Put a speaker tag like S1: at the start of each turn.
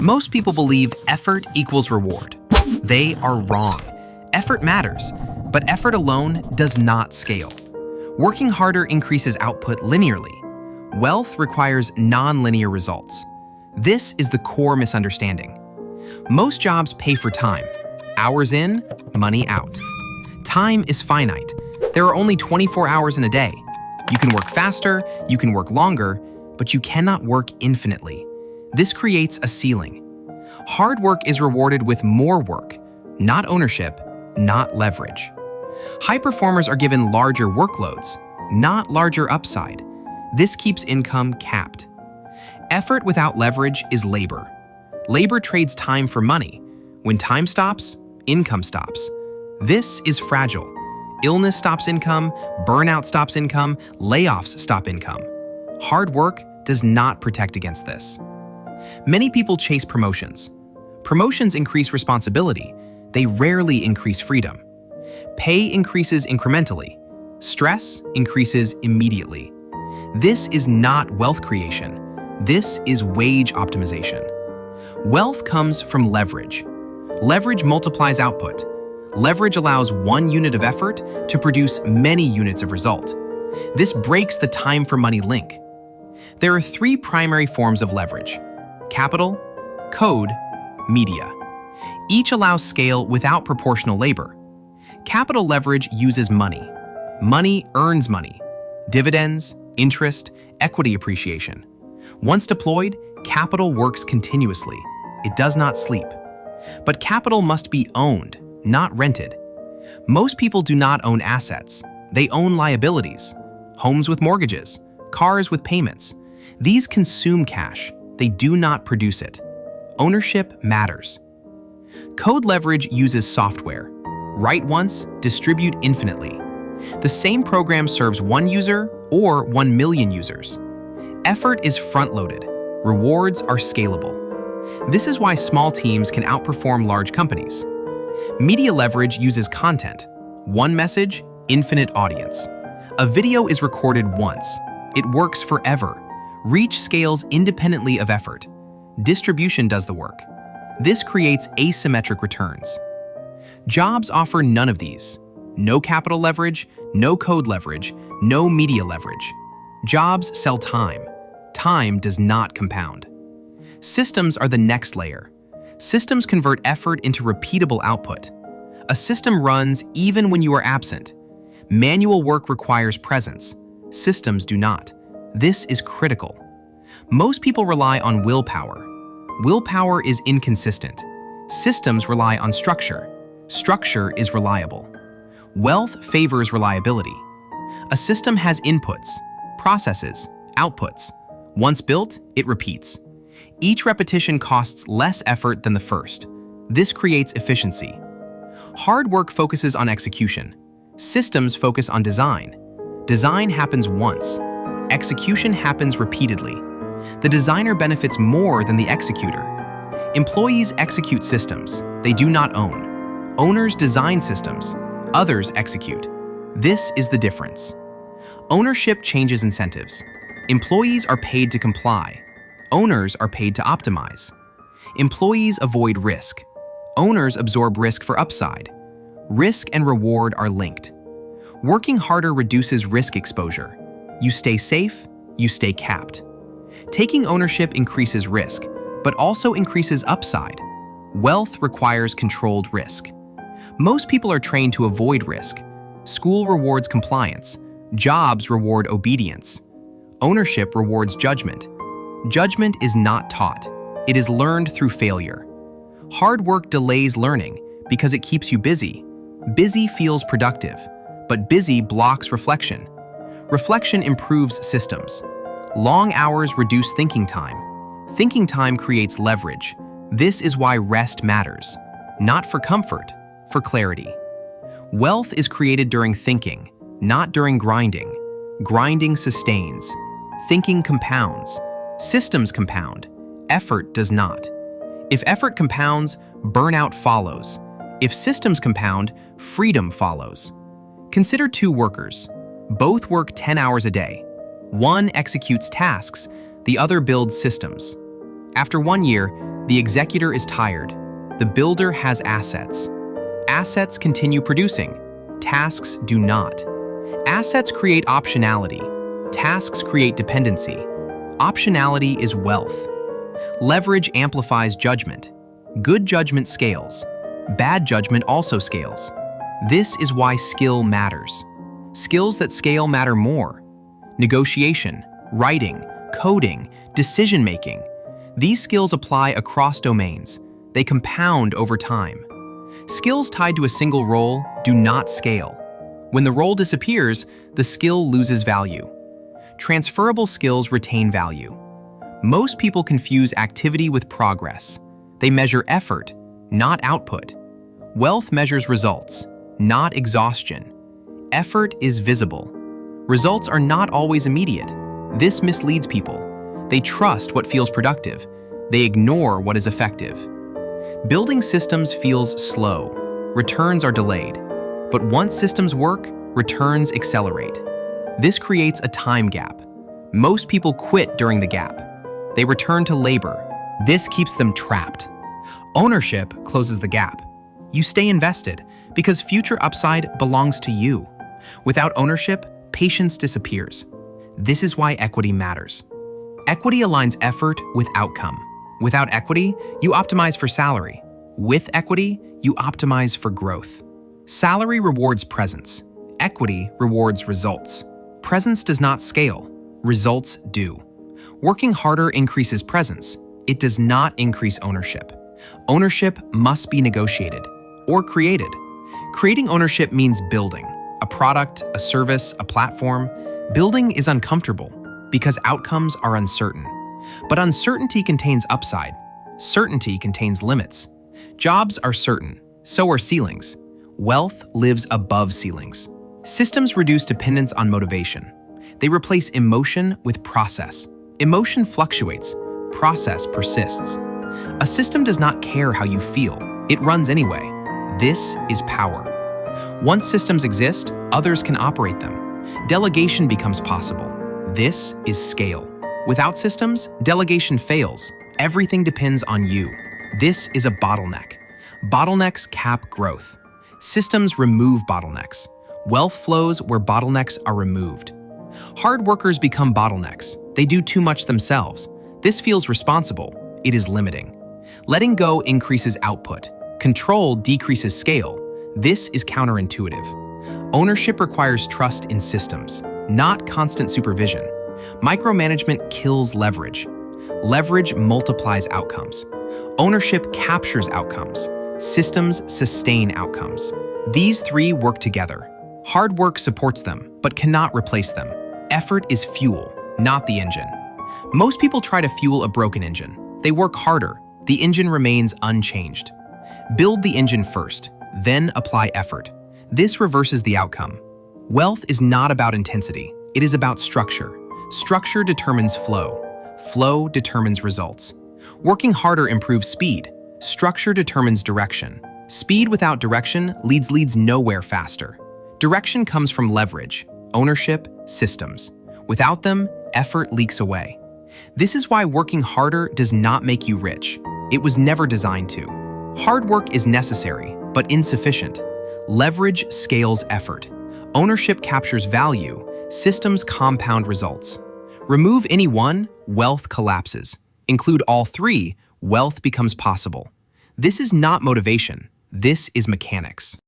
S1: Most people believe effort equals reward. They are wrong. Effort matters, but effort alone does not scale. Working harder increases output linearly. Wealth requires non-linear results. This is the core misunderstanding. Most jobs pay for time. Hours in, money out. Time is finite. There are only 24 hours in a day. You can work faster, you can work longer, but you cannot work infinitely. This creates a ceiling. Hard work is rewarded with more work, not ownership, not leverage. High performers are given larger workloads, not larger upside. This keeps income capped. Effort without leverage is labor. Labor trades time for money. When time stops, income stops. This is fragile. Illness stops income, burnout stops income, layoffs stop income. Hard work does not protect against this. Many people chase promotions. Promotions increase responsibility. They rarely increase freedom. Pay increases incrementally. Stress increases immediately. This is not wealth creation. This is wage optimization. Wealth comes from leverage. Leverage multiplies output. Leverage allows one unit of effort to produce many units of result. This breaks the time for money link. There are three primary forms of leverage: capital, code, media. Each allows scale without proportional labor. Capital leverage uses money. Money earns money. Dividends, interest, equity appreciation. Once deployed, capital works continuously. It does not sleep. But capital must be owned, not rented. Most people do not own assets. They own liabilities. Homes with mortgages, cars with payments. These consume cash. They do not produce it. Ownership matters. Code leverage uses software. Write once, distribute infinitely. The same program serves one user or 1 million users. Effort is front-loaded. Rewards are scalable. This is why small teams can outperform large companies. Media leverage uses content. One message, infinite audience. A video is recorded once. It works forever. Reach scales independently of effort. Distribution does the work. This creates asymmetric returns. Jobs offer none of these. No capital leverage, no code leverage, no media leverage. Jobs sell time. Time does not compound. Systems are the next layer. Systems convert effort into repeatable output. A system runs even when you are absent. Manual work requires presence. Systems do not. This is critical. Most people rely on willpower. Willpower is inconsistent. Systems rely on structure. Structure is reliable. Wealth favors reliability. A system has inputs, processes, outputs. Once built, it repeats. Each repetition costs less effort than the first. This creates efficiency. Hard work focuses on execution. Systems focus on design. Design happens once. Execution happens repeatedly. The designer benefits more than the executor. Employees execute systems. They do not own. Owners design systems. Others execute. This is the difference. Ownership changes incentives. Employees are paid to comply. Owners are paid to optimize. Employees avoid risk. Owners absorb risk for upside. Risk and reward are linked. Working harder reduces risk exposure. You stay safe, you stay capped. Taking ownership increases risk, but also increases upside. Wealth requires controlled risk. Most people are trained to avoid risk. School rewards compliance. Jobs reward obedience. Ownership rewards judgment. Judgment is not taught. It is learned through failure. Hard work delays learning because it keeps you busy. Busy feels productive, but busy blocks reflection. Reflection improves systems. Long hours reduce thinking time. Thinking time creates leverage. This is why rest matters. Not for comfort, for clarity. Wealth is created during thinking, not during grinding. Grinding sustains. Thinking compounds. Systems compound. Effort does not. If effort compounds, burnout follows. If systems compound, freedom follows. Consider two workers. Both work 10 hours a day. One executes tasks, the other builds systems. After 1 year, The executor is tired. The builder has assets. Assets continue producing. Tasks do not. Assets create optionality. Tasks create dependency. Optionality is wealth. Leverage amplifies judgment. Good judgment scales. Bad judgment also scales. This is why skill matters. Skills that scale matter more. Negotiation, writing, coding, decision-making. These skills apply across domains. They compound over time. Skills tied to a single role do not scale. When the role disappears, the skill loses value. Transferable skills retain value. Most people confuse activity with progress. They measure effort, not output. Wealth measures results, not exhaustion. Effort is visible. Results are not always immediate. This misleads people. They trust what feels productive. They ignore what is effective. Building systems feels slow. Returns are delayed. But once systems work, returns accelerate. This creates a time gap. Most people quit during the gap. They return to labor. This keeps them trapped. Ownership closes the gap. You stay invested because future upside belongs to you. Without ownership, patience disappears. This is why equity matters. Equity aligns effort with outcome. Without equity, you optimize for salary. With equity, you optimize for growth. Salary rewards presence. Equity rewards results. Presence does not scale. Results do. Working harder increases presence. It does not increase ownership. Ownership must be negotiated or created. Creating ownership means building a product, a service, a platform. Building is uncomfortable because outcomes are uncertain. But uncertainty contains upside. Certainty contains limits. Jobs are certain, so are ceilings. Wealth lives above ceilings. Systems reduce dependence on motivation. They replace emotion with process. Emotion fluctuates. Process persists. A system does not care how you feel. It runs anyway. This is power. Once systems exist, others can operate them. Delegation becomes possible. This is scale. Without systems, delegation fails. Everything depends on you. This is a bottleneck. Bottlenecks cap growth. Systems remove bottlenecks. Wealth flows where bottlenecks are removed. Hard workers become bottlenecks. They do too much themselves. This feels responsible. It is limiting. Letting go increases output. Control decreases scale. This is counterintuitive. Ownership requires trust in systems, not constant supervision. Micromanagement kills leverage. Leverage multiplies outcomes. Ownership captures outcomes. Systems sustain outcomes. These three work together. Hard work supports them, but cannot replace them. Effort is fuel, not the engine. Most people try to fuel a broken engine. They work harder. The engine remains unchanged. Build the engine first, then apply effort. This reverses the outcome. Wealth is not about intensity. It is about structure. Structure determines flow. Flow determines results. Working harder improves speed. Structure determines direction. Speed without direction leads nowhere faster. Direction comes from leverage, ownership, systems. Without them, effort leaks away. This is why working harder does not make you rich. It was never designed to. Hard work is necessary, but insufficient. Leverage scales effort. Ownership captures value. Systems compound results. Remove any one, wealth collapses. Include all three, wealth becomes possible. This is not motivation. This is mechanics.